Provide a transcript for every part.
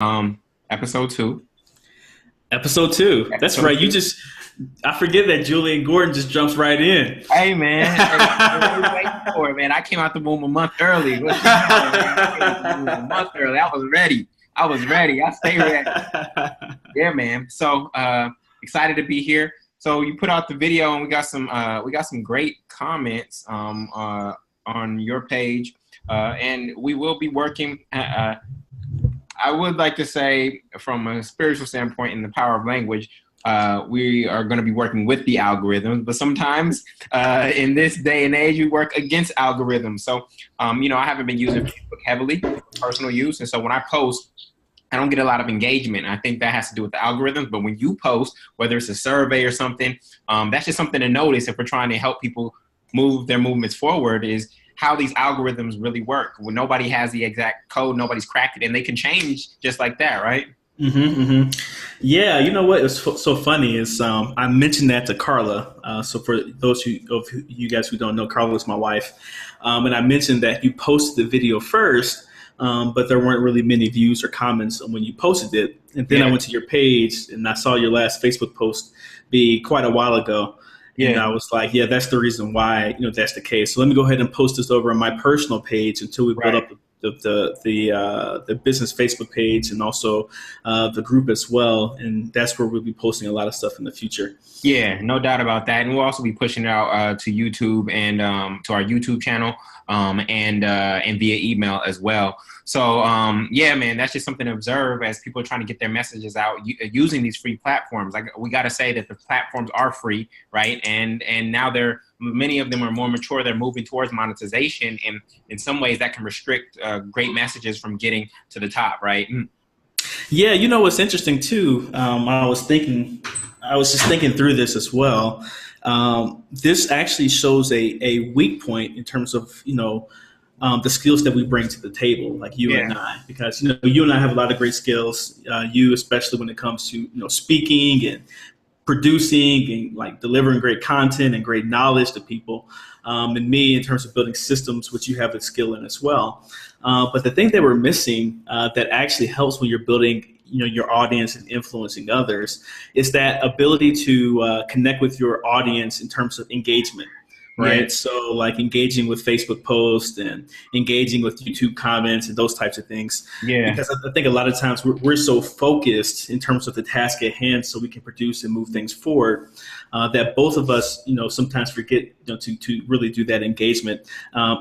Um, episode two. Episode two. That's Episode right. two. I forget that Julian Gordon just jumps right in. Hey man, hey, what are you waiting for, man? I came out the womb a month early. What you doing, man? I came out the womb a month early. I was ready. I was ready. I stay ready. Yeah, man. So excited to be here. So you put out the video, and we got some great comments on your page, and we will be working. I would like to say, from a spiritual standpoint, in the power of language, we are going to be working with the algorithms, but sometimes in this day and age, we work against algorithms. So, I haven't been using Facebook heavily for personal use, and so when I post, I don't get a lot of engagement. I think that has to do with the algorithms. But when you post, whether it's a survey or something, that's just something to notice if we're trying to help people move their movements forward, is how these algorithms really work. When nobody has the exact code, nobody's cracked it, and they can change just like that, right? Yeah, you know what? It's so funny is I mentioned that to Carla. So for of you guys who don't know, Carla is my wife, and I mentioned that you posted the video first, but there weren't really many views or comments when you posted it. And then I Yeah, went to your page and I saw your last Facebook post be quite a while ago. And yeah, I was like, yeah, that's the reason why, that's the case. So let me go ahead and post this over on my personal page until we build right. up the business Facebook page and also the group as well. And that's where we'll be posting a lot of stuff in the future. Yeah, no doubt about that. And we'll also be pushing it out to YouTube and to our YouTube channel, and via email as well. So yeah, man, that's just something to observe as people are trying to get their messages out using these free platforms. Like, we got to say that the platforms are free, right? And now they're, many of them are more mature. They're moving towards monetization, and in some ways that can restrict great messages from getting to the top, right? Yeah, you know what's interesting too? I was just thinking through this as well. This actually shows a weak point in terms of the skills that we bring to the table, like you Yeah, and I, because you and I have a lot of great skills. You especially when it comes to speaking and producing and like delivering great content and great knowledge to people, and me in terms of building systems, which you have a skill in as well. But the thing that we're missing that actually helps when you're building your audience and influencing others is that ability to connect with your audience in terms of engagement, yeah, right? So like engaging with Facebook posts and engaging with YouTube comments and those types of things. yeah. Because I think a lot of times we're so focused in terms of the task at hand so we can produce and move things forward, that both of us, sometimes forget to really do that engagement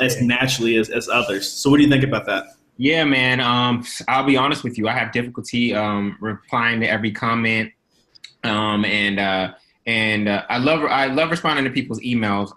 as naturally as others. So what do you think about that? Yeah, man. I'll be honest with you. I have difficulty replying to every comment, and I love responding to people's emails.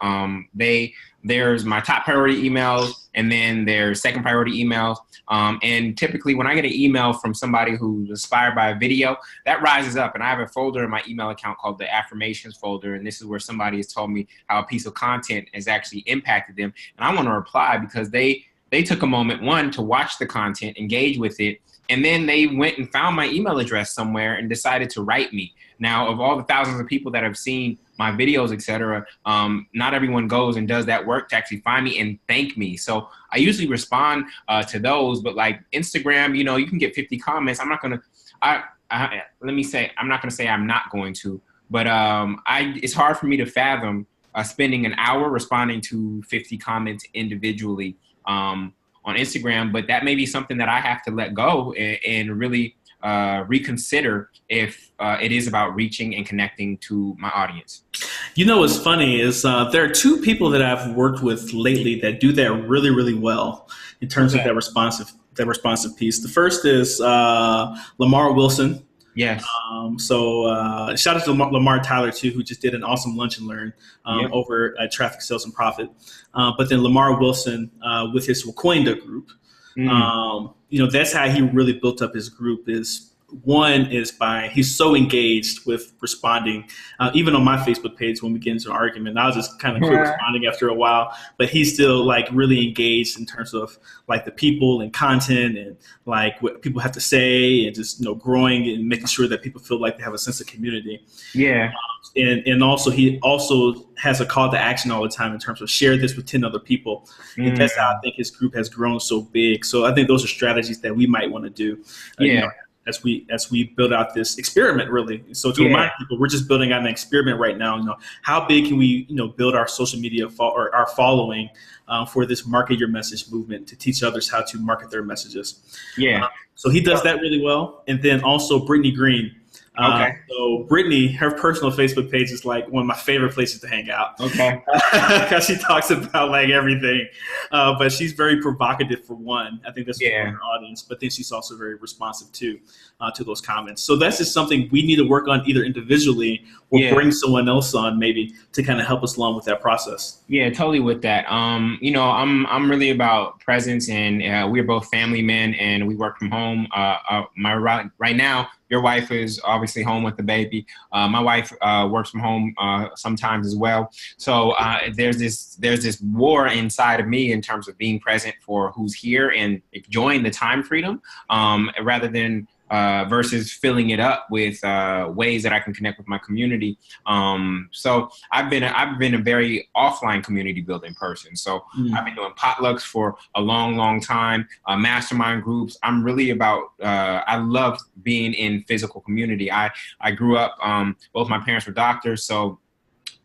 There's my top priority emails, and then there's second priority emails. And typically, when I get an email from somebody who's inspired by a video, that rises up, and I have a folder in my email account called the affirmations folder, and this is where somebody has told me how a piece of content has actually impacted them, and I want to reply because they took a moment, one, to watch the content, engage with it, and then they went and found my email address somewhere and decided to write me. Now, of all the thousands of people that have seen my videos, etc., not everyone goes and does that work to actually find me and thank me. So I usually respond to those, but like Instagram, you can get 50 comments. I'm not gonna. Let me say, I'm not gonna say I'm not going to, but it's hard for me to fathom spending an hour responding to 50 comments individually on Instagram, but that may be something that I have to let go and really reconsider if it is about reaching and connecting to my audience. You know what's funny is there are two people that I've worked with lately that do that really, really well in terms of Okay. that responsive piece. The first is Lamar Wilson. Yes. So shout out to Lamar Tyler too, who just did an awesome lunch and learn Yep. over at Traffic Sales and Profit. But then Lamar Wilson with his Waquenda group, Mm. that's how he really built up his group. Is one is by he's so engaged with responding, even on my Facebook page when we get into an argument, I'll just kind of quit responding after a while. But he's still like really engaged in terms of like the people and content and like what people have to say and just growing and making sure that people feel like they have a sense of community. Yeah. And also he also has a call to action all the time in terms of share this with 10 other people, and that's how I Mm. think his group has grown so big. So I think those are strategies that we might want to do, Yeah. as we build out this experiment, really. So to remind people, we're just building out an experiment right now. How big can we build our social media or our following for this market your message movement to teach others how to market their messages. Yeah. So he does that really well. And then also Brittany Green. Okay. So Brittany, her personal Facebook page is like one of my favorite places to hang out. Okay. Because she talks about like everything. But she's very provocative for one. I think that's for her audience. But then she's also very responsive to those comments. So that's just something we need to work on either individually or bring someone else on maybe to kind of help us along with that process. Yeah, totally with that. I'm really about presence, and we're both family men, and we work from home. Right now, your wife is obviously home with the baby. My wife works from home sometimes as well. So there's this war inside of me in terms of being present for who's here and enjoying the time freedom, rather than versus filling it up with ways that I can connect with my community. So I've been a very offline community building person. So I've been doing potlucks for a long, long time, mastermind groups. I'm really about, I love being in physical community. I grew up, both my parents were doctors. So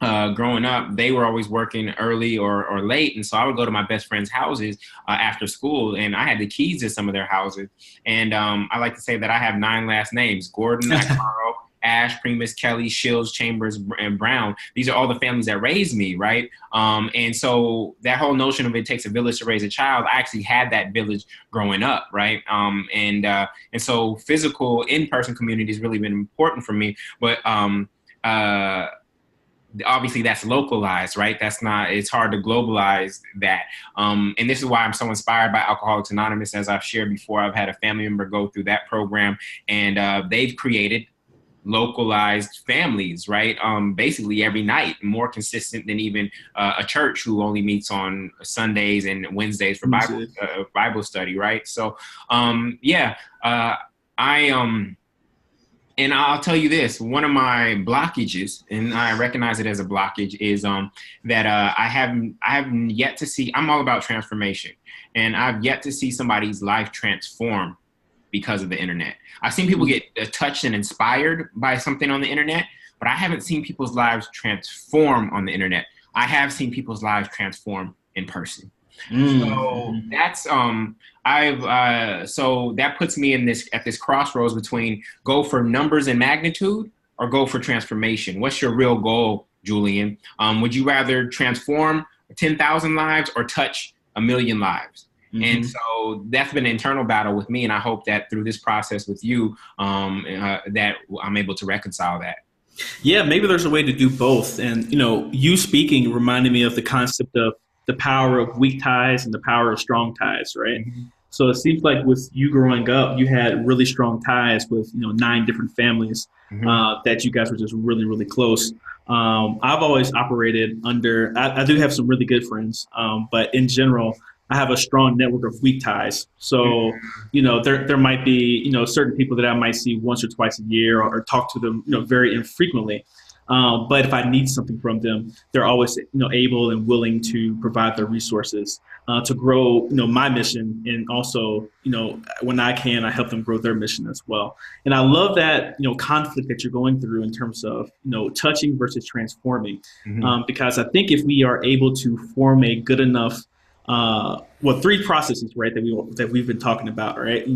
growing up, they were always working early or late. And so I would go to my best friends' houses after school, and I had the keys to some of their houses. And I like to say that I have 9 last names: Gordon, Icaro, Ash, Primus, Kelly, Shields, Chambers, and Brown. These are all the families that raised me, right? And so that whole notion of it takes a village to raise a child, I actually had that village growing up, right? And so physical in-person community has really been important for me. But obviously that's localized, right? It's hard to globalize that. And this is why I'm so inspired by Alcoholics Anonymous. As I've shared before, I've had a family member go through that program, and they've created localized families, right? Basically every night, more consistent than even a church who only meets on Sundays and Wednesdays for Bible study, right? So, and I'll tell you this, one of my blockages, and I recognize it as a blockage, is that I haven't yet to see, I'm all about transformation, and I've yet to see somebody's life transform because of the internet. I've seen people get touched and inspired by something on the internet, but I haven't seen people's lives transform on the internet. I have seen people's lives transform in person. So that's so that puts me at this crossroads between go for numbers and magnitude or go for transformation. What's your real goal, Julian? Would you rather transform 10,000 lives or touch 1 million lives? And so that's been an internal battle with me, and I hope that through this process with you, that I'm able to reconcile that. Yeah, maybe there's a way to do both. And you speaking reminded me of the concept of the power of weak ties and the power of strong ties, right? So it seems like with you growing up, you had really strong ties with 9 different families that you guys were just really, really close. I've always operated under, I do have some really good friends, but in general, I have a strong network of weak ties. So, there might be, certain people that I might see once or twice a year or talk to them, very infrequently. But if I need something from them, they're always, able and willing to provide their resources to grow, my mission. And also, when I can, I help them grow their mission as well. And I love that, conflict that you're going through in terms of, touching versus transforming. Because I think if we are able to form a good enough, 3 processes, right, that we've been talking about, right?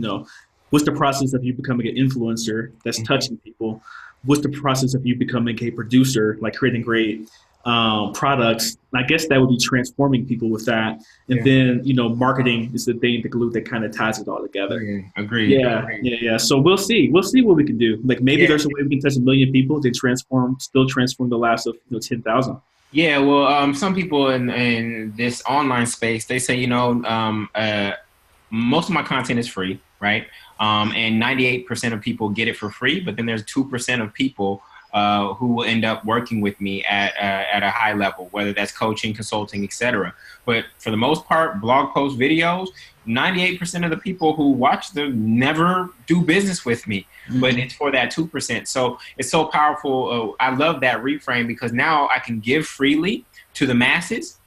What's the process of you becoming an influencer that's touching people? What's the process of you becoming a producer, like creating great products? I guess that would be transforming people with that. And then, marketing is the glue that kind of ties it all together. Agreed. Yeah. So we'll see what we can do. Like maybe there's a way we can touch 1 million people to still transform the lives of 10,000. Yeah, well, some people in this online space, they say, most of my content is free, right? And 98% of people get it for free, but then there's 2% of people who will end up working with me at a high level, whether that's coaching, consulting, etc. But for the most part, blog posts, videos, 98% of the people who watch them never do business with me, but it's for that 2%. So it's so powerful. I love that reframe because now I can give freely to the masses.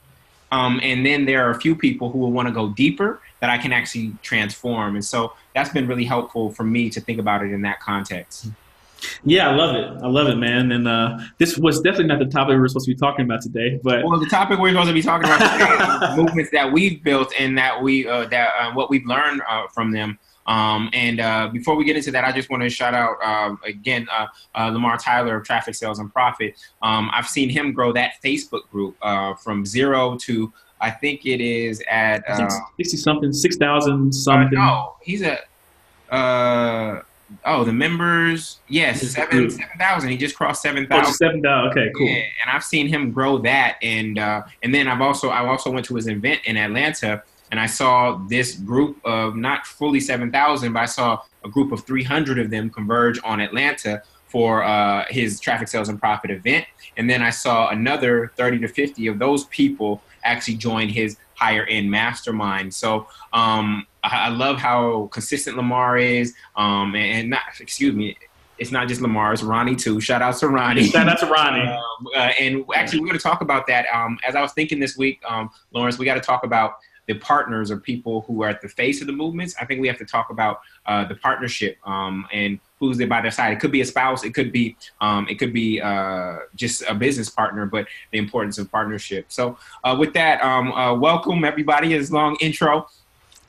And then there are a few people who will want to go deeper that I can actually transform. And so that's been really helpful for me to think about it in that context. Yeah, I love it. I love it, man. And this was definitely not the topic we were supposed to be talking about today, but Well, the topic we're supposed to be talking about today is movements that we've built and that what we've learned from them. And before we get into that, I just want to shout out again Lamar Tyler of Traffic Sales and Profit. I've seen him grow that Facebook group from 0 to I think it is at 60 something, 6,000 something. no, he's at oh, the members, yes, Is the seven group. 7,000. He just crossed Oh, 7,000. just 7,000. Okay, Yeah, cool. and I've seen him grow that, and then I also went to his event in Atlanta, and I saw this group of not fully 7,000, but I saw a group of 300 of them converge on Atlanta for his Traffic Sales and Profit event, and then I saw another 30 to 50 of those people actually join his higher end mastermind. So I love how consistent Lamar is, and not excuse me. It's not just Lamar, it's Ronnie too. Shout out to Ronnie. Shout out to Ronnie. And actually, we're going to talk about that. As I was thinking this week, Lawrence, we got to talk about the partners or people who are at the face of the movements. I think we have to talk about the partnership and who's there by their side. It could be a spouse. It could be just a business partner, but the importance of partnership. So with that, welcome everybody. It's a long intro.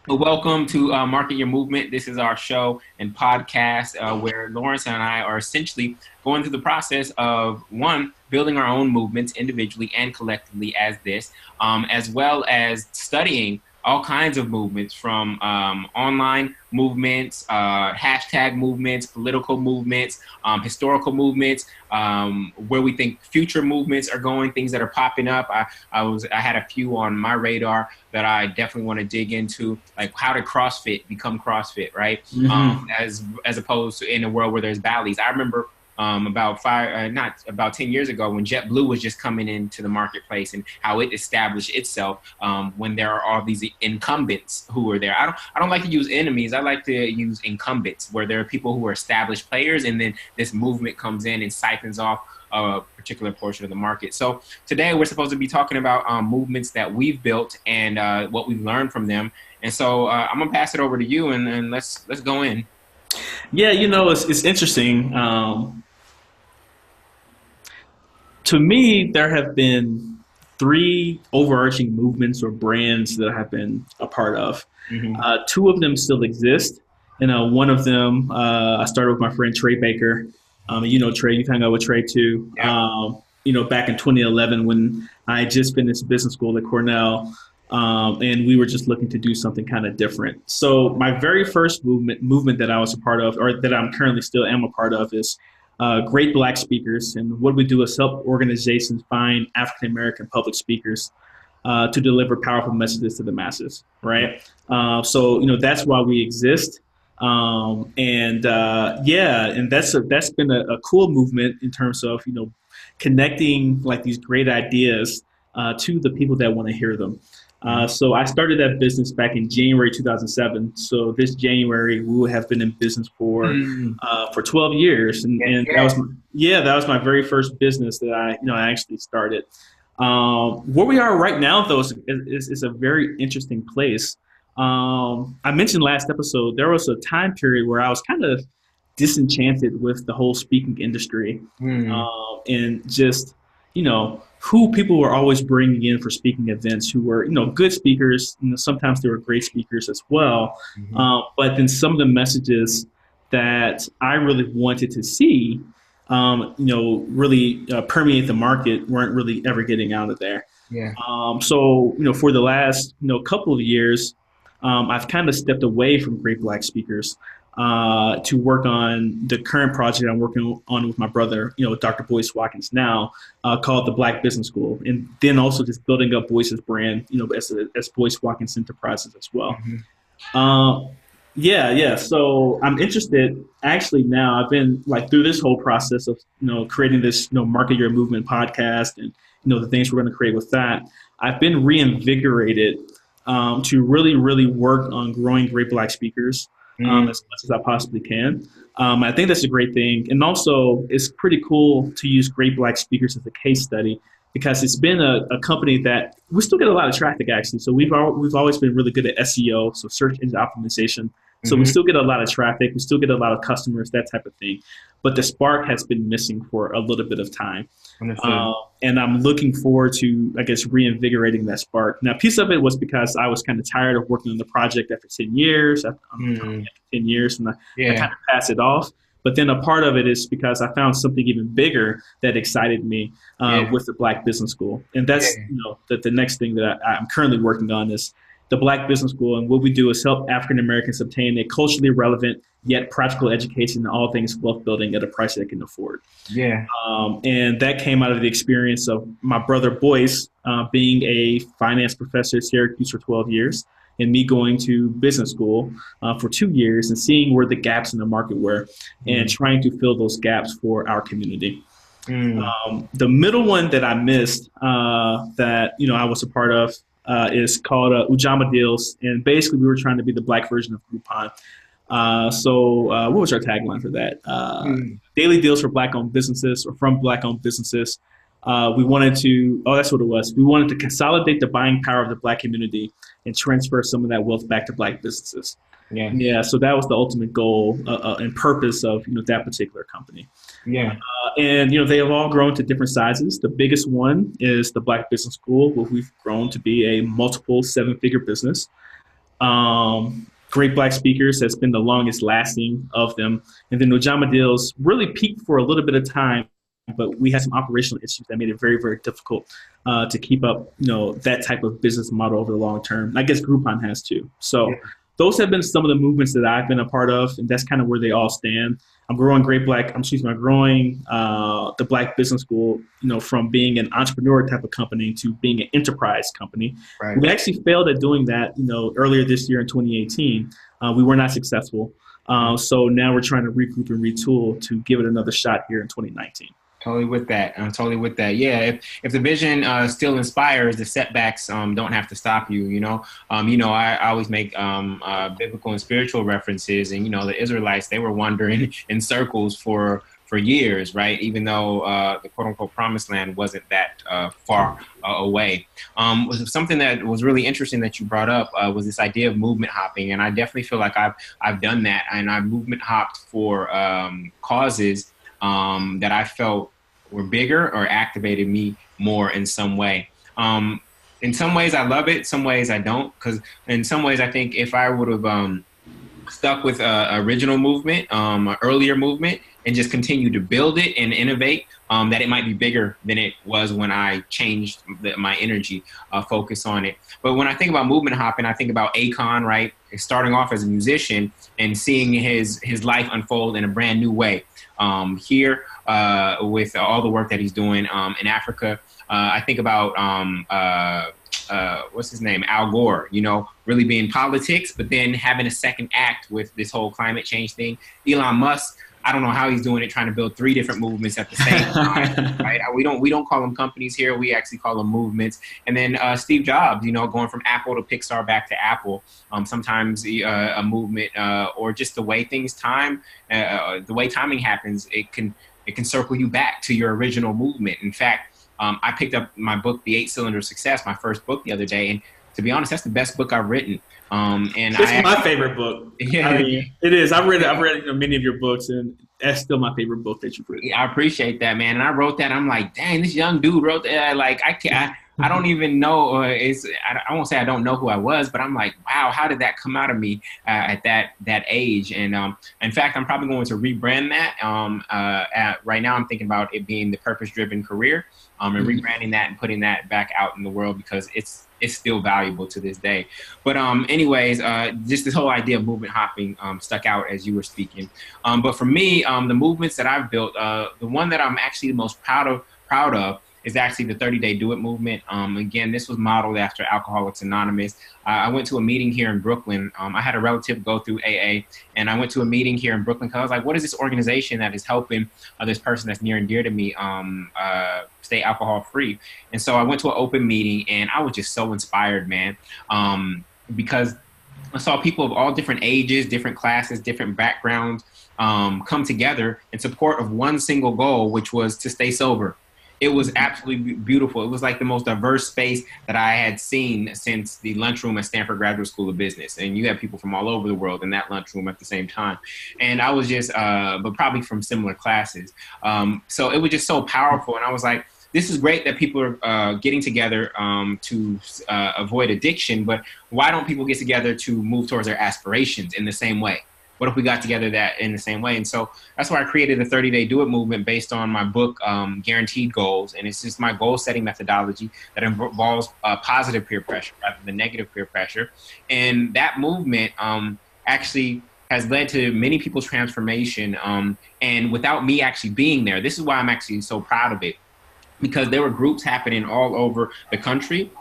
Welcome to Market Your Movement. This is our show and podcast where Lawrence and I are essentially going through the process of, one, building our own movements individually and collectively as well as studying all kinds of movements from online movements, hashtag movements, political movements, historical movements, where we think future movements are going, things that are popping up. I had a few on my radar that I definitely want to dig into, like how did CrossFit become CrossFit, right? Mm-hmm. As opposed to in a world where there's valleys. I remember about 10 years ago when JetBlue was just coming into the marketplace and how it established itself when there are all these incumbents who are there. I don't like to use enemies. I like to use incumbents where there are people who are established players and then this movement comes in and siphons off a particular portion of the market. So today we're supposed to be talking about movements that we've built and what we've learned from them. And so I'm gonna pass it over to you and let's go in. Yeah, it's interesting. To me, there have been three overarching movements or brands that I have been a part of. Mm-hmm. Two of them still exist. One of them, I started with my friend Trey Baker. Trey, you've hung out with Trey too. Yeah. Back in 2011 when I had just finished business school at Cornell. And we were just looking to do something kind of different. So my very first movement that I was a part of, or that I'm currently still am a part of, is Great Black Speakers. And what we do is help organizations find African American public speakers to deliver powerful messages to the masses, right? So that's why we exist. And that's been a cool movement in terms of connecting like these great ideas to the people that want to hear them. So I started that business back in January 2007. So this January we will have been in business for 12 years, and that was my very first business that I actually started. Where we are right now, though, is a very interesting place. I mentioned last episode there was a time period where I was kind of disenchanted with the whole speaking industry, and just who people were always bringing in for speaking events who were, good speakers. Sometimes they were great speakers as well. But then some of the messages that I really wanted to see, really permeate the market weren't really ever getting out of there. Yeah. So for the last, couple of years, I've kind of stepped away from Great Black Speakers to work on the current project I'm working on with my brother, Dr. Boyce Watkins now, called the Black Business School. And then also just building up Boyce's brand, as Boyce Watkins Enterprises as well. So I'm interested actually now. I've been like through this whole process of, creating this, Market Your Movement podcast and, the things we're going to create with that. I've been reinvigorated to really, really work on growing Great Black Speakers. As much as I possibly can. I think that's a great thing. And also, it's pretty cool to use Great Black Speakers as a case study because it's been a company that we still get a lot of traffic actually. So we've always been really good at SEO, so search engine optimization. So we Mm-hmm. still get a lot of traffic, we still get a lot of customers, that type of thing. But the spark has been missing for a little bit of time. Understood. Uh, and I'm looking forward to, I guess, reinvigorating that spark. Now, a piece of it was because I was kind of tired of working on the project after 10 years, after 10 years, and I Yeah. kind of passed it off. But then a part of it is because I found something even bigger that excited me Yeah. with the Black Business School. And that's, Yeah. the next thing that I'm currently working on is the Black Business School. And what we do is help African Americans obtain a culturally relevant yet practical education in all things wealth building at a price they can afford. Yeah. And that came out of the experience of my brother Boyce being a finance professor at Syracuse for 12 years, and me going to business school for 2 years and seeing where the gaps in the market were and Mm. trying to fill those gaps for our community. Mm. The middle one that I missed that I was a part of is called Ujama Deals, and basically we were trying to be the black version of Groupon. What was our tagline for that? Mm. Daily deals for black-owned businesses or from black-owned businesses. We wanted to. Oh, that's what it was. We wanted to consolidate the buying power of the black community and transfer some of that wealth back to black businesses. Yeah. Yeah, so that was the ultimate goal and purpose of that particular company. Yeah. And they have all grown to different sizes. The biggest one is the Black Business School, where we've grown to be a multiple seven-figure business. Great black speakers. That's been the longest lasting of them. And then Ojama Deals really peaked for a little bit of time, but we had some operational issues that made it very, very difficult to keep up, that type of business model over the long term. I guess Groupon has too. Yeah. So those have been some of the movements that I've been a part of, and that's kind of where they all stand. I'm growing I'm growing the Black Business School, from being an entrepreneur type of company to being an enterprise company. Right. We actually failed at doing that, earlier this year in 2018. We were not successful. So now we're trying to regroup and retool to give it another shot here in 2019. Totally with that. I'm totally with that. Yeah. If the vision still inspires, the setbacks don't have to stop you. I always make biblical and spiritual references, and the Israelites, they were wandering in circles for years, right? Even though the quote unquote promised land wasn't that far away. Was something that was really interesting that you brought up was this idea of movement hopping, and I definitely feel like I've done that, and I've movement hopped for causes that I felt were bigger or activated me more in some way. In some ways I love it, some ways I don't, because in some ways I think if I would have stuck with original movement, earlier movement, and just continue to build it and innovate, that it might be bigger than it was when I changed my energy focus on it. But when I think about movement hopping, I think about Akon, right? Starting off as a musician and seeing his life unfold in a brand new way. Here with all the work that he's doing in Africa. I think about what's his name, Al Gore, really being politics, but then having a second act with this whole climate change thing. Elon Musk, I don't know how he's doing it, trying to build 3 different movements at the same time, right? We don't call them companies here. We actually call them movements. And then Steve Jobs, going from Apple to Pixar back to Apple. Sometimes a movement or just the way things the way timing happens, it can circle you back to your original movement. In fact, I picked up my book, The 8 Cylinder Success, my first book the other day, and to be honest, that's the best book I've written. And it's my favorite book. Yeah, I mean, it is. I've read many of your books, and that's still my favorite book that you've written. Yeah, I appreciate that, man. And I wrote that. I'm like, dang, this young dude wrote that. Like, I don't even know. I won't say I don't know who I was, but I'm like, wow, how did that come out of me at that age? And in fact, I'm probably going to rebrand that. Right now, I'm thinking about it being the purpose-driven career, and rebranding that and putting that back out in the world because it's still valuable to this day. But anyways, just this whole idea of movement hopping stuck out as you were speaking. But for me, the movements that I've built, the one that I'm actually the most proud of is actually the 30-Day Do It movement. Again, this was modeled after Alcoholics Anonymous. I went to a meeting here in Brooklyn. I had a relative go through AA, and I went to a meeting here in Brooklyn because I was like, what is this organization that is helping this person that's near and dear to me stay alcohol free? And so I went to an open meeting, and I was just so inspired, man, because I saw people of all different ages, different classes, different backgrounds come together in support of one single goal, which was to stay sober. It was Mhm. absolutely beautiful. It was like the most diverse space that I had seen since the lunchroom at Stanford Graduate School of Business. And you have people from all over the world in that lunchroom at the same time. And I was just, but probably from similar classes. So it was just so powerful. And I was like, this is great that people are getting together to avoid addiction, but why don't people get together to move towards their aspirations in the same way? What if we got together that in the same way? And so that's why I created the 30-Day Do It movement based on my book, Guaranteed Goals. And it's just my goal setting methodology that involves positive peer pressure rather than negative peer pressure. And that movement actually has led to many people's transformation. And without me actually being there, this is why I'm actually so proud of it, because there were groups happening all over the country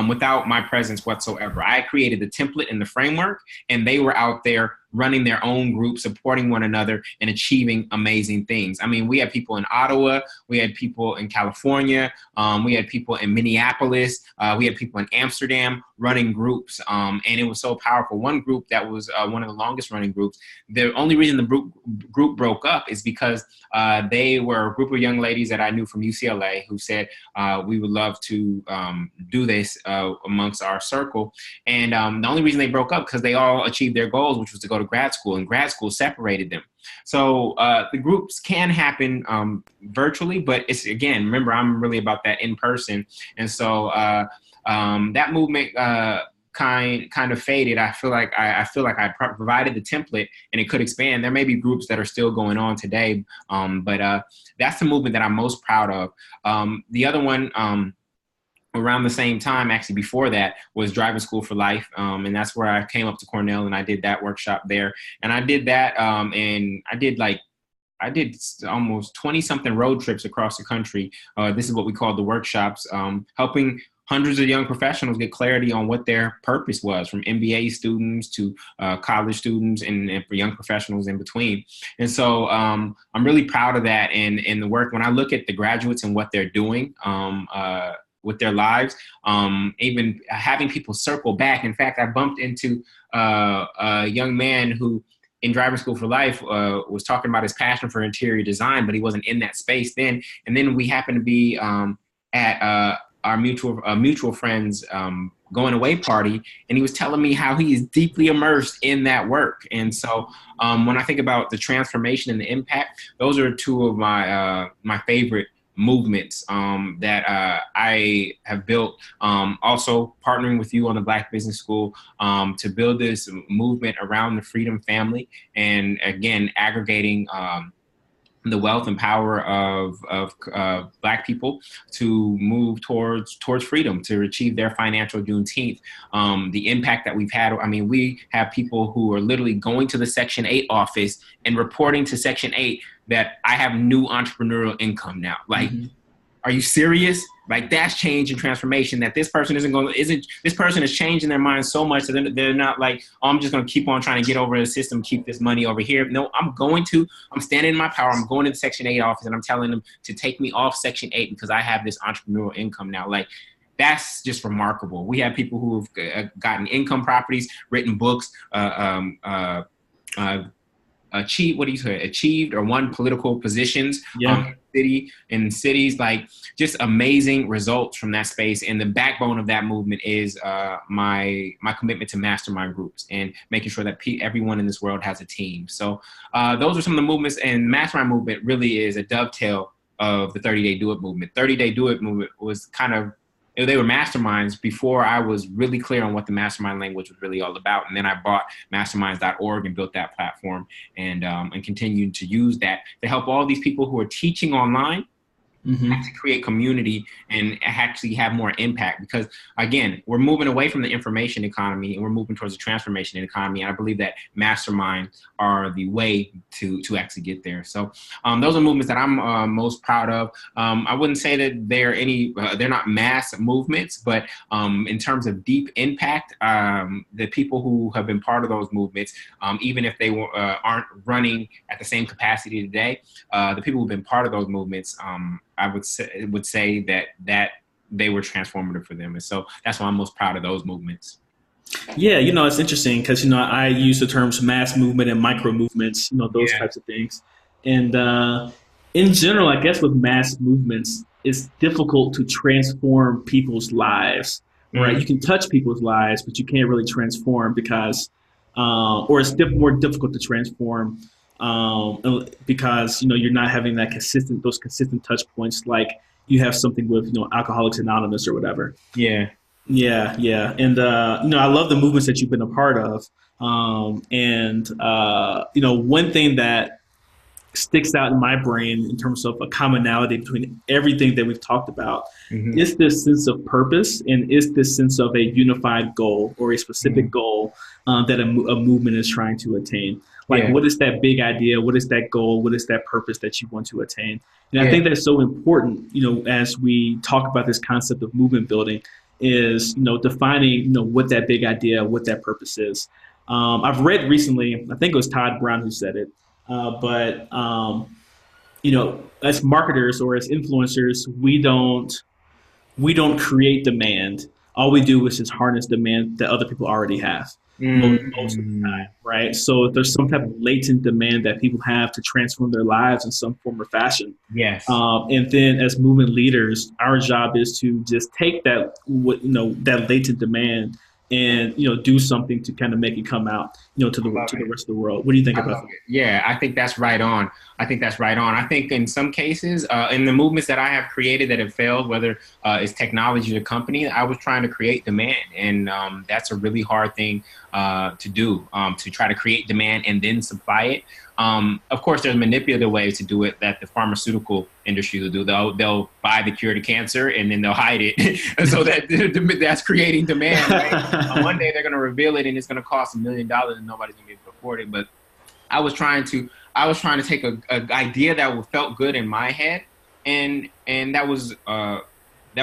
without my presence whatsoever. I created the template and the framework, and they were out there running their own group, supporting one another, and achieving amazing things. I mean, we had people in Ottawa, we had people in California, we had people in Minneapolis, we had people in Amsterdam running groups, and it was so powerful. One group that was one of the longest running groups, the only reason the group broke up is because they were a group of young ladies that I knew from UCLA who said, we would love to do this amongst our circle. And the only reason they broke up because they all achieved their goals, which was to go to grad school, and grad school separated them. So the groups can happen virtually, but it's, again, remember, I'm really about that in person. And so that movement kind of faded. I feel like I provided the template and it could expand. There may be groups that are still going on today, but that's the movement that I'm most proud of. The other one, around the same time, actually before that, was Driving School for Life. And that's where I came up to Cornell and I did that workshop there. And I did that, and I did almost 20 something road trips across the country. This is what we call the workshops, helping hundreds of young professionals get clarity on what their purpose was, from MBA students to college students and for young professionals in between. And so I'm really proud of that and the work. When I look at the graduates and what they're doing, with their lives, even having people circle back. In fact, I bumped into a young man who in Driving School for Life was talking about his passion for interior design, but he wasn't in that space then. And then we happened to be at our mutual friend's going away party, and he was telling me how he is deeply immersed in that work. And so when I think about the transformation and the impact, those are two of my favorite movements that I have built. Also partnering with you on the Black Business School to build this movement around the Freedom Family, and again, aggregating the wealth and power of Black people to move towards freedom, to achieve their financial Juneteenth. The impact that we've had, I mean, we have people who are literally going to the Section 8 office and reporting to Section 8 that I have new entrepreneurial income now. Like, are you serious? Like, that's change and transformation, that this person this person is changing their mind so much that they're not like, oh, I'm just going to keep on trying to get over the system, keep this money over here. No, I'm standing in my power. I'm going to the Section 8 office and I'm telling them to take me off Section 8 because I have this entrepreneurial income now. Like, that's just remarkable. We have people who have gotten income properties, written books, achieved or won political positions in cities, like, just amazing results from that space. And the backbone of that movement is my commitment to mastermind groups and making sure that everyone in this world has a team. So those are some of the movements, and mastermind movement really is a dovetail of the 30-Day Do It movement. 30-Day Do It movement was kind of, they were masterminds before I was really clear on what the mastermind language was really all about. And then I bought masterminds.org and built that platform, and continued to use that to help all these people who are teaching online to create community and actually have more impact. Because again, we're moving away from the information economy and we're moving towards a transformation economy. And I believe that masterminds are the way to actually get there. So those are movements that I'm most proud of. I wouldn't say that they're not mass movements, but in terms of deep impact, the people who have been part of those movements, even if they aren't running at the same capacity today, the people who've been part of those movements, I would say that they were transformative for them. And so that's why I'm most proud of those movements. Yeah, it's interesting because, I use the terms mass movement and micro movements, those types of things. And in general, I guess with mass movements, it's difficult to transform people's lives, right? Mm, You can touch people's lives, but you can't really transform because, or it's more difficult to transform because you're not having those consistent touch points like you have something with Alcoholics Anonymous or whatever. yeah. Yeah, yeah, and I love the movements that you've been a part of. And one thing that sticks out in my brain in terms of a commonality between everything that we've talked about Hmm. is this sense of purpose and is this sense of a unified goal or a specific Hmm. goal that a movement is trying to attain. Like, Yeah. what is that big idea? What is that goal? What is that purpose that you want to attain? And I Yeah. think that's so important, as we talk about this concept of movement building, is defining what that big idea, what that purpose is. I've read recently, I think it was Todd Brown who said it, but as marketers or as influencers, we don't create demand. All we do is just harness demand that other people already have most of the Mm, time, right? So if there's some type of latent demand that people have to transform their lives in some form or fashion, yes. and then as movement leaders, our job is to just take that latent demand and do something to kind of make it come out, to I the love to the it. rest of the world. What do you think I about love that? it. Yeah, I think that's right on. I think that's right on. I think in some cases, in the movements that I have created that have failed, whether it's technology or company, I was trying to create demand, and that's a really hard thing to do. To try to create demand and then supply it. Of course, there's manipulative ways to do it that the pharmaceutical industry will do. They'll buy the cure to cancer and then they'll hide it, so that's creating demand, right? One day they're going to reveal it and it's going to cost $1 million and nobody's going to be able to afford it. But I was trying to I was trying to take a idea that felt good in my head, and that was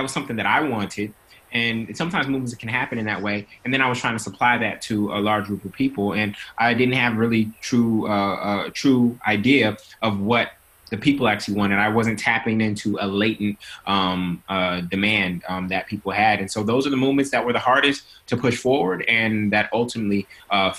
something that I wanted. And sometimes movements can happen in that way. And then I was trying to supply that to a large group of people, and I didn't have really true idea of what the people actually wanted. I wasn't tapping into a latent demand that people had, and so those are the movements that were the hardest to push forward, and that ultimately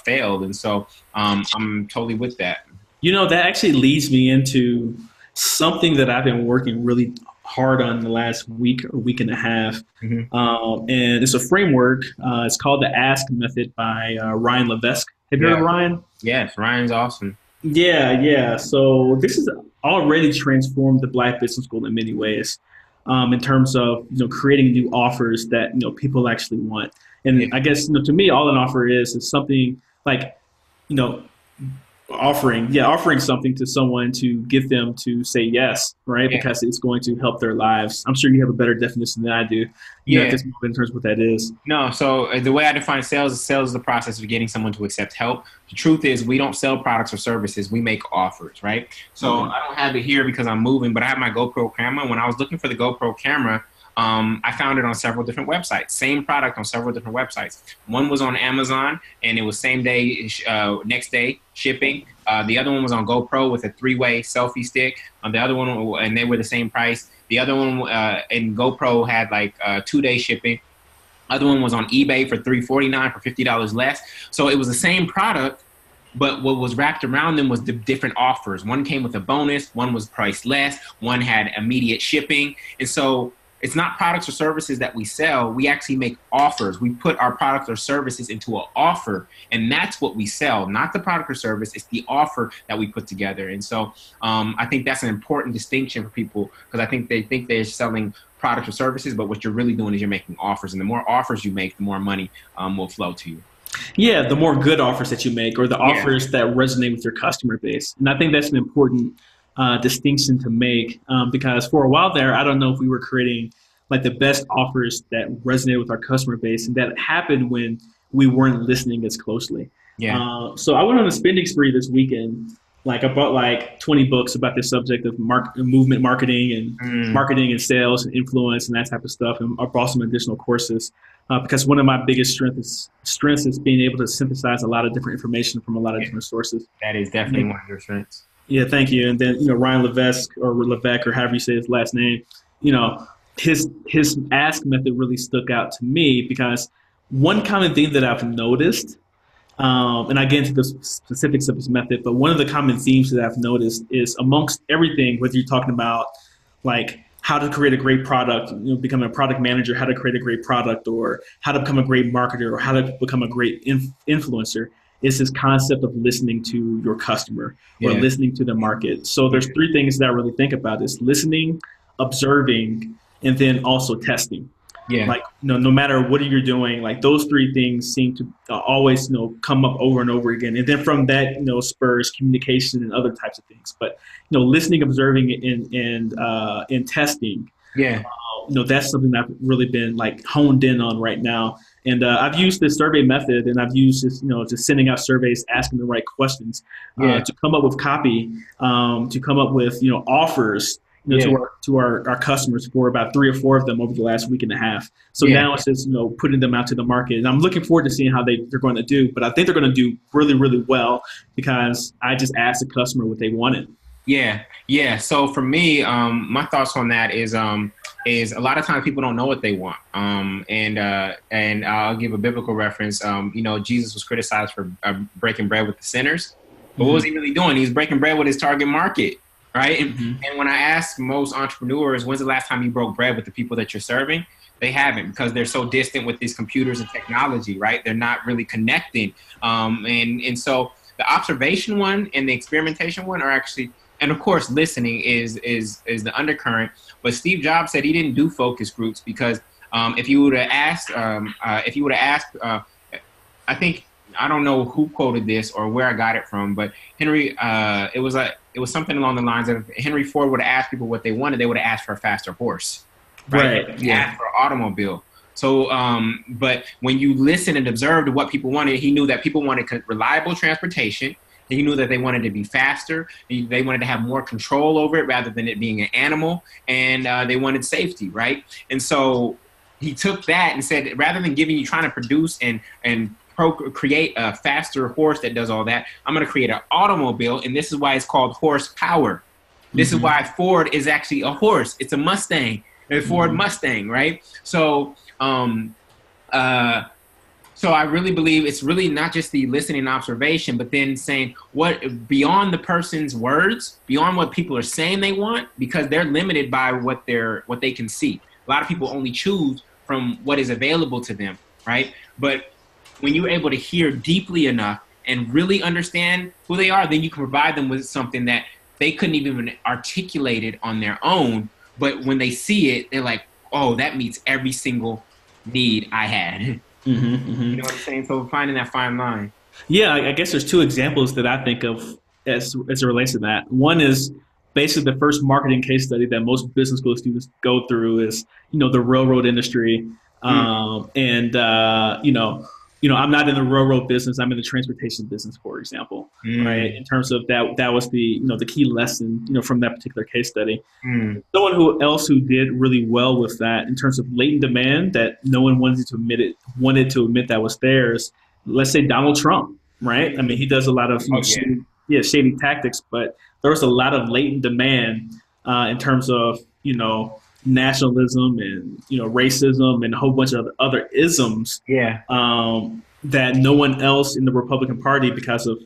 failed. And so I'm totally with that. That actually leads me into something that I've been working really hard on the last week or week and a half. Hmm. And it's a framework. It's called the Ask Method by Ryan Levesque. Have you heard of Yeah. Ryan? Yes. Ryan's awesome. Yeah, yeah. So this has already transformed the Black Business School in many ways, in terms of creating new offers that people actually want. Yeah. And I guess to me, all an offer is something like you know offering something to someone to get them to say yes, right? Yeah. Because it's going to help their lives. I'm sure you have a better definition than I do, at Yeah. this moment in terms of what that is. No, so the way I define sales is the process of getting someone to accept help. The truth is, we don't sell products or services; we make offers, right? So Mm-hmm. I don't have it here because I'm moving, but I have my GoPro camera. When I was looking for the GoPro camera, I found it on several different websites. Same product on several different websites. One was on Amazon, and it was same day, next day shipping. The other one was on GoPro with a three-way selfie stick. On the other one, and they were the same price. The other one in GoPro had like 2 day shipping. Other one was on eBay for $349 for $50 less. So it was the same product, but what was wrapped around them was the different offers. One came with a bonus, one was priced less, one had immediate shipping. And so it's not products or services that we sell. We actually make offers. We put our products or services into an offer, and that's what we sell, not the product or service. It's the offer that we put together. And so I think that's an important distinction for people, because I think they're selling products or services, but what you're really doing is you're making offers. And the more offers you make, the more money will flow to you. Yeah, the more good offers that you make, or the Yeah. offers that resonate with your customer base. And I think that's an important distinction to make, because for a while there, I don't know if we were creating like the best offers that resonate with our customer base. And that happened when we weren't listening as closely. Yeah. So I went on a spending spree this weekend. Like I bought like 20 books about the subject of movement Mm, marketing and sales and influence and that type of stuff. And I bought some additional courses because one of my biggest strengths is being able to synthesize a lot of different information from a lot of yeah. different sources. That is definitely one of your strengths. Yeah, thank you. And then Ryan Levesque or however you say his last name, you know his ask method really stuck out to me because one common thing that I've noticed, and I get into the specifics of his method, but one of the common themes that I've noticed is amongst everything, whether you're talking about like how to create a great product, become a product manager, how to create a great product, or how to become a great marketer, or how to become a great influencer. Is this concept of listening to your customer or Yeah. listening to the market. So Yeah. there's three things that I really think about: is listening, observing, and then also testing. Yeah. Like, no matter what you're doing, like those three things seem to always, come up over and over again. And then from that, spurs communication and other types of things. But, listening, observing, and testing, Yeah. that's something that I've really been like honed in on right now. And I've used this survey method, and I've used this, just sending out surveys, asking the right questions Yeah. to come up with copy, to come up with, offers, Yeah. to our customers for about 3 or 4 of them over the last week and a half. So Yeah. now it's just, putting them out to the market. And I'm looking forward to seeing how they're going to do. But I think they're going to do really, really well because I just asked the customer what they wanted. Yeah, yeah. So for me, my thoughts on that is a lot of times people don't know what they want. And I'll give a biblical reference. Jesus was criticized for breaking bread with the sinners, but what was he really doing? He was breaking bread with his target market, right? And when I ask most entrepreneurs, when's the last time you broke bread with the people that you're serving? They haven't, because they're so distant with these computers and technology, right? They're not really connecting. And so the observation one and the experimentation one are actually. And of course, listening is the undercurrent. But Steve Jobs said he didn't do focus groups because if you would have asked, I think, I don't know who quoted this or where I got it from, but Henry, it was something along the lines of Henry Ford would have asked people what they wanted. They would have asked for a faster horse, right? Yeah. Asked for an automobile. So, but when you listen and observed what people wanted, he knew that people wanted reliable transportation. He knew that they wanted to be faster. They wanted to have more control over it rather than it being an animal. And they wanted safety, right? And so he took that and said, rather than trying to produce and create a faster horse that does all that, I'm going to create an automobile. And this is why it's called horsepower. This is why Ford is actually a horse. It's a Mustang, a Ford Mustang, right? So, so I really believe it's really not just the listening and observation, but then saying what beyond the person's words, beyond what people are saying they want, because they're limited by what they can see. A lot of people only choose from what is available to them, right? But when you're able to hear deeply enough and really understand who they are, then you can provide them with something that they couldn't even articulate it on their own. But when they see it, they're like, oh, that meets every single need I had. You know what I'm saying? So finding that fine line. Yeah, I guess there's two examples that I think of as it relates to that. One is basically the first marketing case study that most business school students go through is, the railroad industry. And I'm not in the railroad business. I'm in the transportation business, for example, right? In terms of that was the key lesson, from that particular case study. Someone who did really well with that in terms of latent demand that no one wanted to admit that was theirs. Let's say Donald Trump, right? I mean, he does a lot of shady tactics, but there was a lot of latent demand in terms of nationalism and racism and a whole bunch of other isms. That no one else in the Republican Party, because of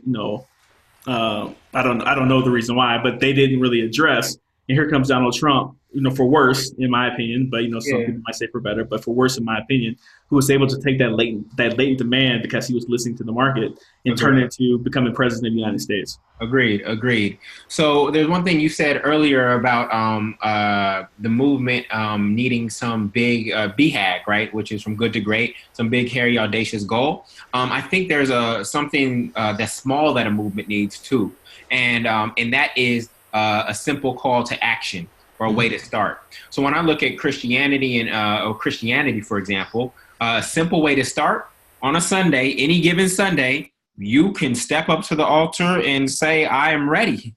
I don't know the reason why, but they didn't really address. And here comes Donald Trump, for worse, in my opinion, but some people might say for better, but for worse, in my opinion, who was able to take that latent demand because he was listening to the market and turn it into becoming president of the United States. Agreed. So there's one thing you said earlier about the movement needing some big BHAG, right, which is from good to great, some big, hairy, audacious goal. I think there's something that's small that a movement needs too, and that is a simple call to action or a way to start. So when I look at Christianity or Christianity, for example, a simple way to start on a Sunday, any given Sunday, you can step up to the altar and say, I am ready.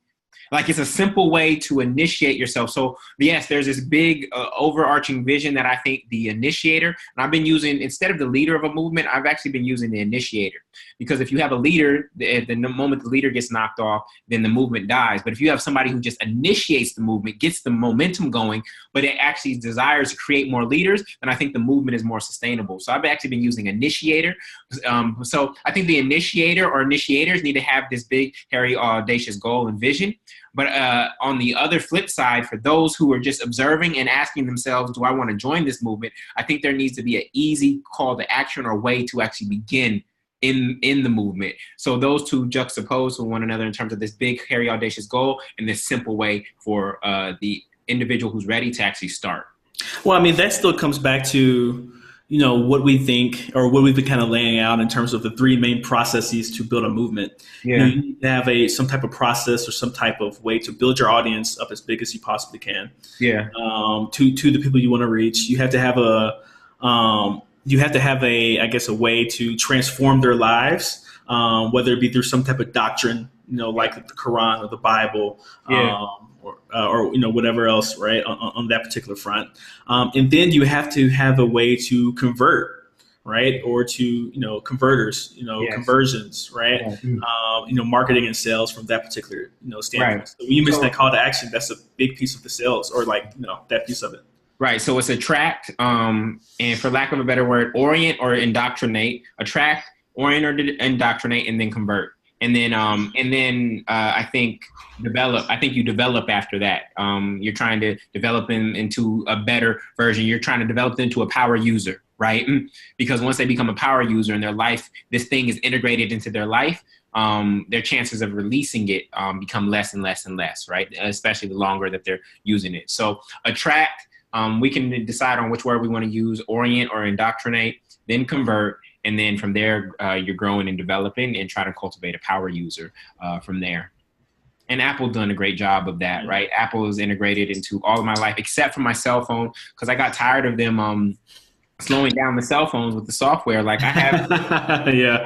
Like, it's a simple way to initiate yourself. So yes, there's this big overarching vision that I think the initiator, and I've been using, instead of the leader of a movement, I've actually been using the initiator. Because if you have a leader, at the moment the leader gets knocked off, then the movement dies. But if you have somebody who just initiates the movement, gets the momentum going, but it actually desires to create more leaders, then I think the movement is more sustainable. So I've actually been using initiator. So I think the initiator or initiators need to have this big, hairy, audacious goal and vision. But on the other flip side, for those who are just observing and asking themselves, do I want to join this movement? I think there needs to be an easy call to action or way to actually begin in the movement. So those two juxtapose with one another in terms of this big, hairy, audacious goal and this simple way for the individual who's ready to actually start. Well, I mean, that still comes back to, what we think or what we've been kind of laying out in terms of the three main processes to build a movement. Yeah. You need to have some type of process or some type of way to build your audience up as big as you possibly can. Yeah. To the people you want to reach. You have to have I guess, a way to transform their lives, whether it be through some type of doctrine, like the Quran or the Bible, or whatever else, right, on that particular front. And then you have to have a way to convert, right, or to converters, conversions, right, marketing and sales from that particular standpoint. Right. So when you mention that call to action, that's a big piece of the sales, or that piece of it. Right. So it's attract, and for lack of a better word, orient or indoctrinate. Attract, orient or indoctrinate, and then convert. And then I think develop. I think you develop after that. You're trying to develop into a better version. You're trying to develop into a power user, right? Because once they become a power user in their life, this thing is integrated into their life. Their chances of releasing it become less and less and less, right? Especially the longer that they're using it. So attract. We can decide on which word we want to use, orient or indoctrinate, then convert. And then from there, you're growing and developing and trying to cultivate a power user from there. And Apple's done a great job of that, right? Apple is integrated into all of my life, except for my cell phone, because I got tired of them slowing down the cell phones with the software. Like I have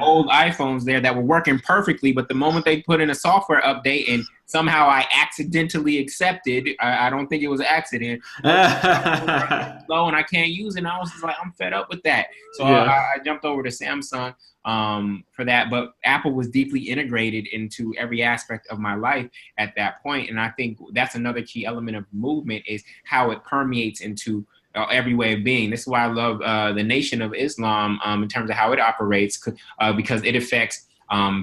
old iPhones there that were working perfectly, but the moment they put in a software update and somehow I accidentally accepted, I don't think it was an accident, slow and I can't use it. And I was just like, I'm fed up with that. So I jumped over to Samsung for that. But Apple was deeply integrated into every aspect of my life at that point. And I think that's another key element of movement is how it permeates into every way of being. This is why I love the Nation of Islam in terms of how it operates, because it affects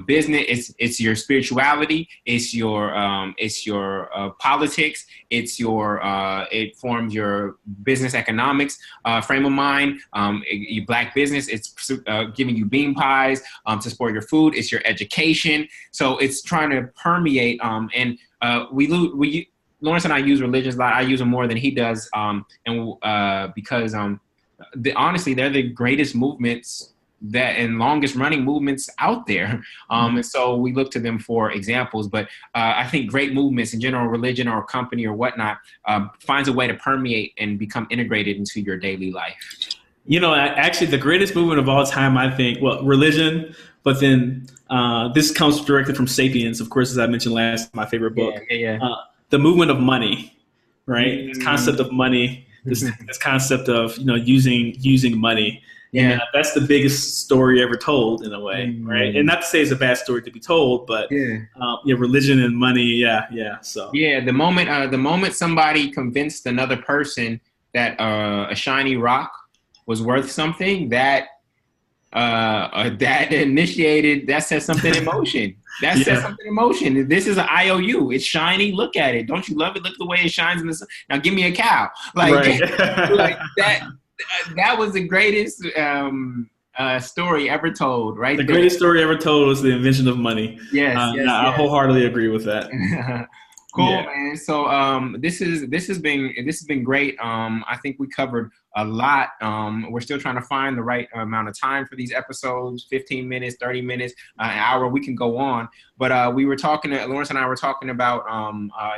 business. It's your spirituality. It's your politics. It forms your business economics frame of mind. Your black business. It's giving you bean pies to support your food. It's your education. So it's trying to permeate. Lawrence and I use religions a lot. I use them more than he does, because honestly, they're the greatest movements and longest running movements out there. And so we look to them for examples. But I think great movements in general, religion or company or whatnot, finds a way to permeate and become integrated into your daily life. Actually, the greatest movement of all time, I think, religion, but then this comes directly from Sapiens, of course, as I mentioned last, my favorite book. The movement of money, right? This concept of money, this concept of using money, and that's the biggest story ever told in a way, right? And not to say it's a bad story to be told, but religion and money, So the moment somebody convinced another person that a shiny rock was worth something, that set something in motion. Set something in motion. This is an IOU. It's shiny. Look at it. Don't you love it? Look the way it shines in the sun. Now give me a cow. Like that. That was the greatest story ever told. Right. The greatest story ever told was the invention of money. I wholeheartedly agree with that. Cool, man. So this has been great. I think we covered a lot. We're still trying to find the right amount of time for these episodes, 15 minutes, 30 minutes, an hour, we can go on. But Lawrence and I were talking about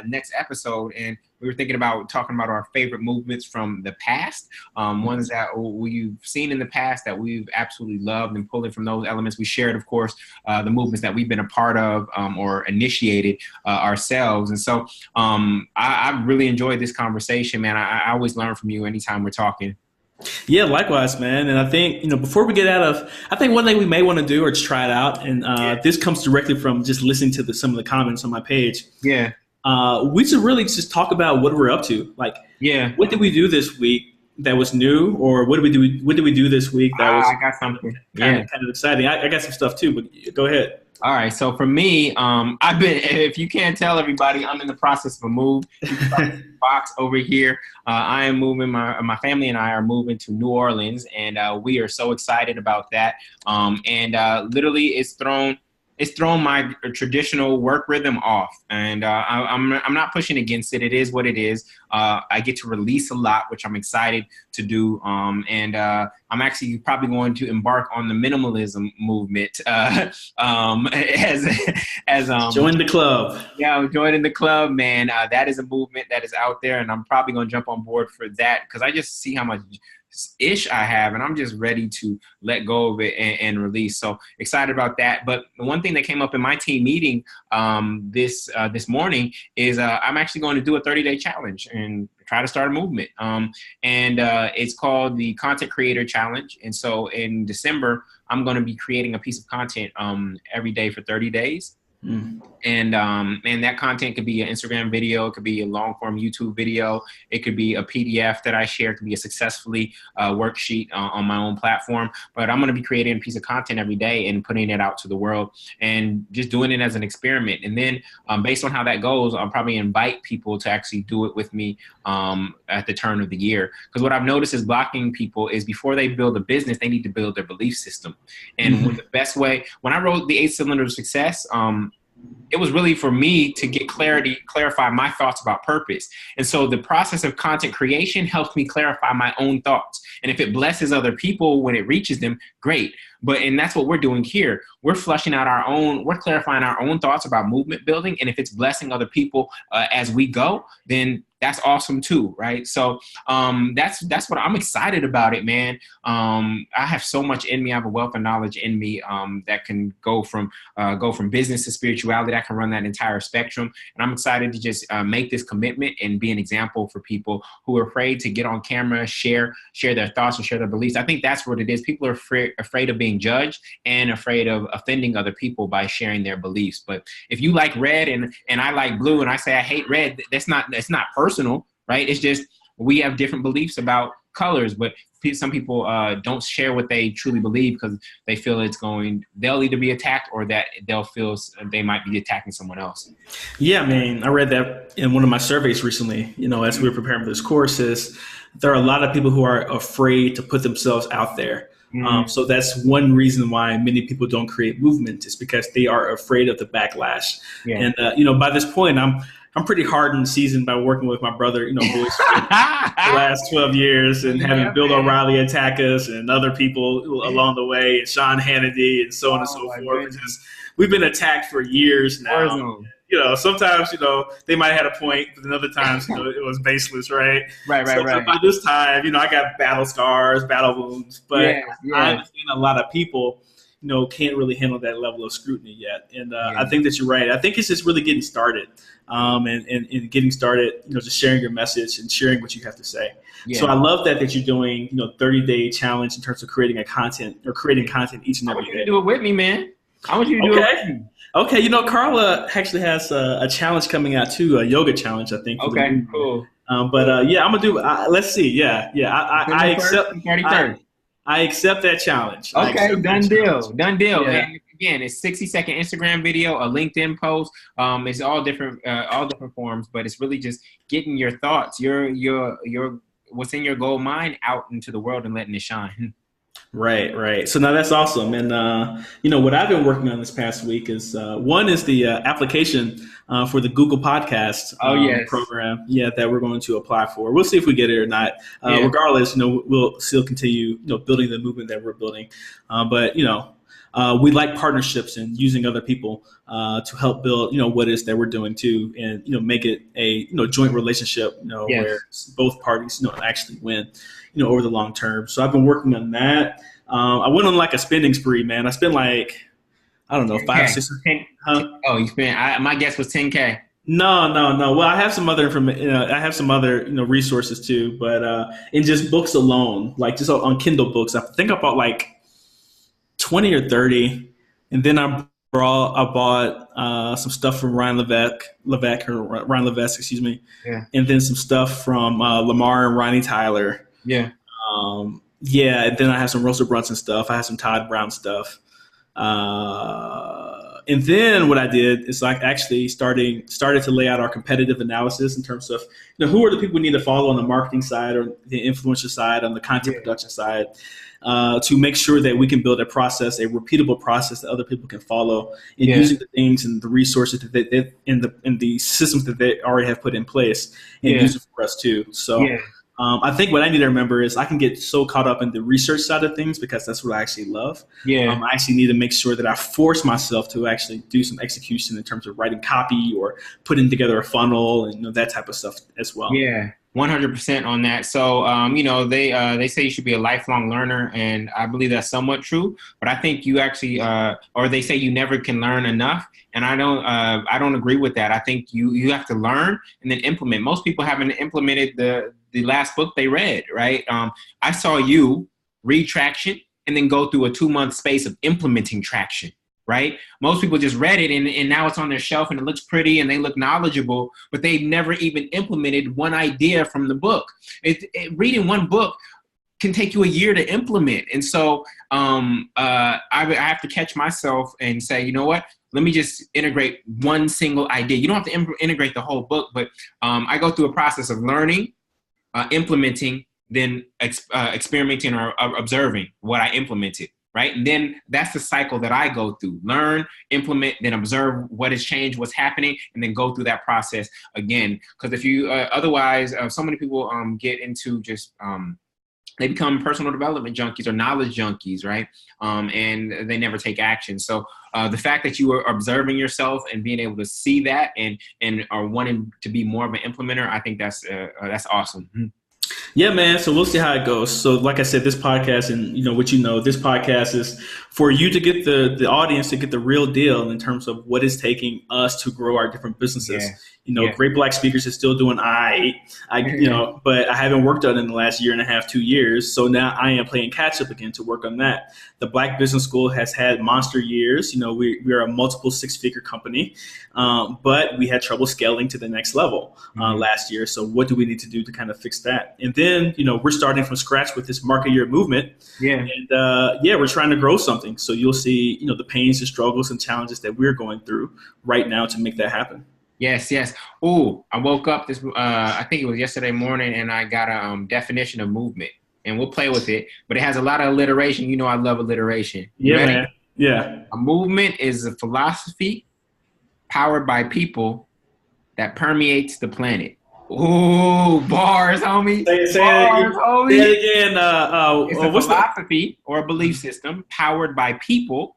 next episode, and we were thinking about talking about our favorite movements from the past, ones that we've seen in the past that we've absolutely loved, and pulling from those elements. We shared, of course, the movements that we've been a part of or initiated ourselves. And so I really enjoyed this conversation, man. I always learn from you anytime we're talking. Yeah, likewise, man. And I think, before we get I think one thing we may want to do or just try it out, and this comes directly from just listening to some of the comments on my page. Yeah. We should really just talk about what we're up to. Like, what did we do this week that was new, or what did we do this week that was I got something. kind of exciting? I got some stuff too, but go ahead. All right. So for me, if you can't tell everybody, I'm in the process of a move. You can start with the box over here. I am moving, my family and I are moving to New Orleans, and we are so excited about that. Literally it's thrown my traditional work rhythm off, and I'm not pushing against it. It is what it is. I get to release a lot, which I'm excited to do. I'm actually probably going to embark on the minimalism movement as Join the club. yeah, I'm joining the club, man. That is a movement that is out there, and I'm probably going to jump on board for that because I just see how much ish I have, and I'm just ready to let go of it and release. So excited about that. But the one thing that came up in my team meeting this morning is I'm actually going to do a 30-day challenge and try to start a movement. It's called the Content Creator Challenge. And so in December, I'm going to be creating a piece of content every day for 30 days. Mm. And that content could be an Instagram video, it could be a long form YouTube video, it could be a PDF that I share, it could be a successfully worksheet on my own platform. But I'm going to be creating a piece of content every day and putting it out to the world and just doing it as an experiment. And then based on how that goes, I'll probably invite people to actually do it with me at the turn of the year. Because what I've noticed is blocking people is before they build a business, they need to build their belief system. And the best way, when I wrote the 8 Cylinders of Success, it was really for me to get clarify my thoughts about purpose. And so the process of content creation helps me clarify my own thoughts. And if it blesses other people when it reaches them, great. And that's what we're doing here. We're fleshing out we're clarifying our own thoughts about movement building. And if it's blessing other people as we go, then that's awesome too, right? So that's what I'm excited about it, man. I have so much in me. I have a wealth of knowledge in me that can go from business to spirituality. I can run that entire spectrum. And I'm excited to just make this commitment and be an example for people who are afraid to get on camera, share their thoughts and share their beliefs. I think that's what it is. People are afraid of being judged and afraid of offending other people by sharing their beliefs. But if you like red and I like blue and I say I hate red, that's not personal, right? It's just we have different beliefs about colors, but some people don't share what they truly believe because they feel they'll either be attacked or that they'll feel they might be attacking someone else. Yeah, man, I read that in one of my surveys recently, as we were preparing for this course, is there are a lot of people who are afraid to put themselves out there. So that's one reason why many people don't create movement, is because they are afraid of the backlash. Yeah. And, by this point, I'm pretty hardened seasoned by working with my brother, boys for the last 12 years and having Bill O'Reilly attack us and other people along the way, and Sean Hannity and so on and so forth. We've been attacked for years now. Sometimes, they might have had a point, but then other times, it was baseless, right? Right. By this time, I got battle scars, battle wounds, but I understand a lot of people, can't really handle that level of scrutiny yet. And I think that you're right. I think it's just really getting started and getting started, just sharing your message and sharing what you have to say. Yeah. So I love that you're doing, 30-day challenge in terms of creating content each and every day. I want you to do it with me, man. I want you to do it with me. Okay, Carla actually has a challenge coming out too, a yoga challenge, I think. Okay, cool. I'm gonna do. Let's see. Yeah. I accept. I accept that challenge. Okay, done deal. Yeah. And again, it's 60-second Instagram video, a LinkedIn post. It's all different forms, but it's really just getting your thoughts, your what's in your gold mind out into the world and letting it shine. Right. So now that's awesome. And, what I've been working on this past week is one is the application for the Google Podcast program. Yeah, that we're going to apply for. We'll see if we get it or not. Regardless, we'll still continue, building the movement that we're building. But we like partnerships and using other people to help build, what it is that we're doing too, and make it a joint relationship, where both parties actually win, over the long term. So I've been working on that. I went on like a spending spree, man. I spent I don't know, 5, 6. Oh, you spent? My guess was 10K. No. Well, I have some other I have some other resources too, but in just books alone, like just on Kindle books, I think I bought like 20 or 30, and then I bought some stuff from Ryan Levesque, excuse me. Yeah. And then some stuff from Lamar and Ronnie Tyler. Yeah. And then I have some Russell Brunson stuff. I have some Todd Brown stuff. And then what I did is like actually started to lay out our competitive analysis in terms of who are the people we need to follow on the marketing side or the influencer side, on the content production side, to make sure that we can build a process, a repeatable process that other people can follow, and using the things and the resources that they in the systems that they already have put in place, and use it for us too. So. I think what I need to remember is I can get so caught up in the research side of things because that's what I actually love. I actually need to make sure that I force myself to actually do some execution in terms of writing copy or putting together a funnel and that type of stuff as well. 100% on that. So, they say you should be a lifelong learner, and I believe that's somewhat true. But I think you actually, or they say you never can learn enough, and I don't agree with that. I think you have to learn and then implement. Most people haven't implemented the last book they read, right? I saw you read Traction and then go through a 2-month space of implementing Traction. Right? Most people just read it and now it's on their shelf and it looks pretty and they look knowledgeable, but they've never even implemented one idea from the book. Reading one book can take you a year to implement. And so I have to catch myself and say, you know what? Let me just integrate one single idea. You don't have to integrate the whole book, but I go through a process of learning, implementing, then experimenting or observing what I implemented. Right. And then that's the cycle that I go through. Learn, implement, then observe what has changed, what's happening, and then go through that process again. Because if you otherwise, so many people get into just they become personal development junkies or knowledge junkies. Right. And they never take action. So the fact that you are observing yourself and being able to see that and are wanting to be more of an implementer, I think that's awesome. Yeah, man. So we'll see how it goes. So like I said, this podcast and this podcast is for you to get the audience to get the real deal in terms of what it's taking us to grow our different businesses. Great Black Speakers is still doing but I haven't worked on it in the last year and a half, 2 years. So now I am playing catch up again to work on that. The Black Business School has had monster years. We are a multiple 6-figure company, but we had trouble scaling to the next level last year. So what do we need to do to kind of fix that? And then, we're starting from scratch with this Market Your Movement. And we're trying to grow something. So you'll see, the pains and struggles and challenges that we're going through right now to make that happen. Yes. Oh, I woke up I think it was yesterday morning, and I got a definition of movement, and we'll play with it. But it has a lot of alliteration. I love alliteration. Man. Yeah. A movement is a philosophy powered by people that permeates the planet. Ooh, bars, homie. Say it again. It's a philosophy or a belief system powered by people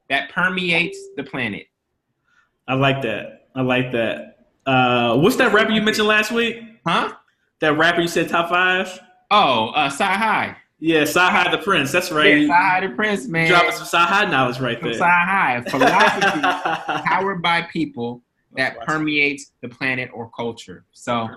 that permeates the planet. I like that. What's that rapper you mentioned last week? Huh? That rapper you said top 5? Oh, Sci-Hi. Yeah, Sci-Hi the Prince. That's right. Yeah, Sci-Hi the Prince, man. Dropping some Sci-Hi knowledge right there. Sci-Hi. Philosophy powered by people that permeates the planet or culture. So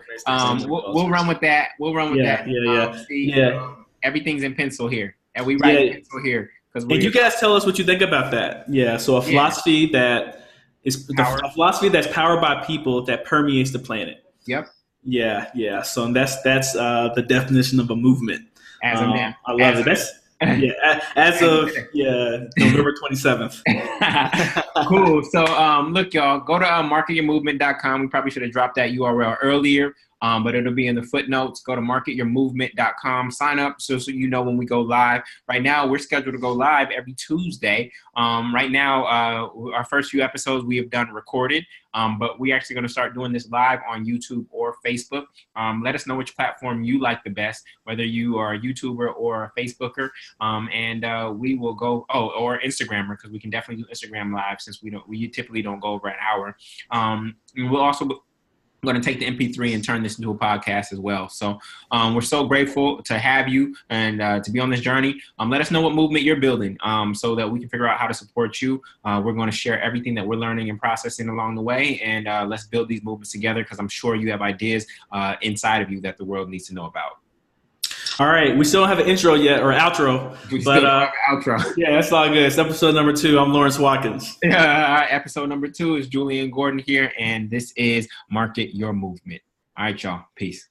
we'll run with that. Yeah. Everything's in pencil here. And we write in pencil here. And you guys tell us what you think about that. Yeah, so a philosophy that is a philosophy that's powered by people that permeates the planet. Yep. Yeah. So that's the definition of a movement. As a man. I love it. That's as of November 27th. Cool. So look, y'all, go to marketyourmovement.com. We probably should have dropped that URL earlier. But it'll be in the footnotes. Go to marketyourmovement.com. Sign up so you know when we go live. Right now, we're scheduled to go live every Tuesday. Right now, our first few episodes we have done recorded, but we're actually going to start doing this live on YouTube or Facebook. Let us know which platform you like the best, whether you are a YouTuber or a Facebooker, and we will go, or Instagrammer, because we can definitely do Instagram live since we typically don't go over an hour. And we'll also going to take the MP3 and turn this into a podcast as well. So we're so grateful to have you and to be on this journey. Let us know what movement you're building so that we can figure out how to support you. We're going to share everything that we're learning and processing along the way. And let's build these movements together, because I'm sure you have ideas inside of you that the world needs to know about. All right. We still don't have an intro yet, or outro. Outro. Yeah, that's all good. It's episode number 2. I'm Lawrence Watkins. Episode number 2 is Julian Gordon here, and this is Market Your Movement. All right, y'all. Peace.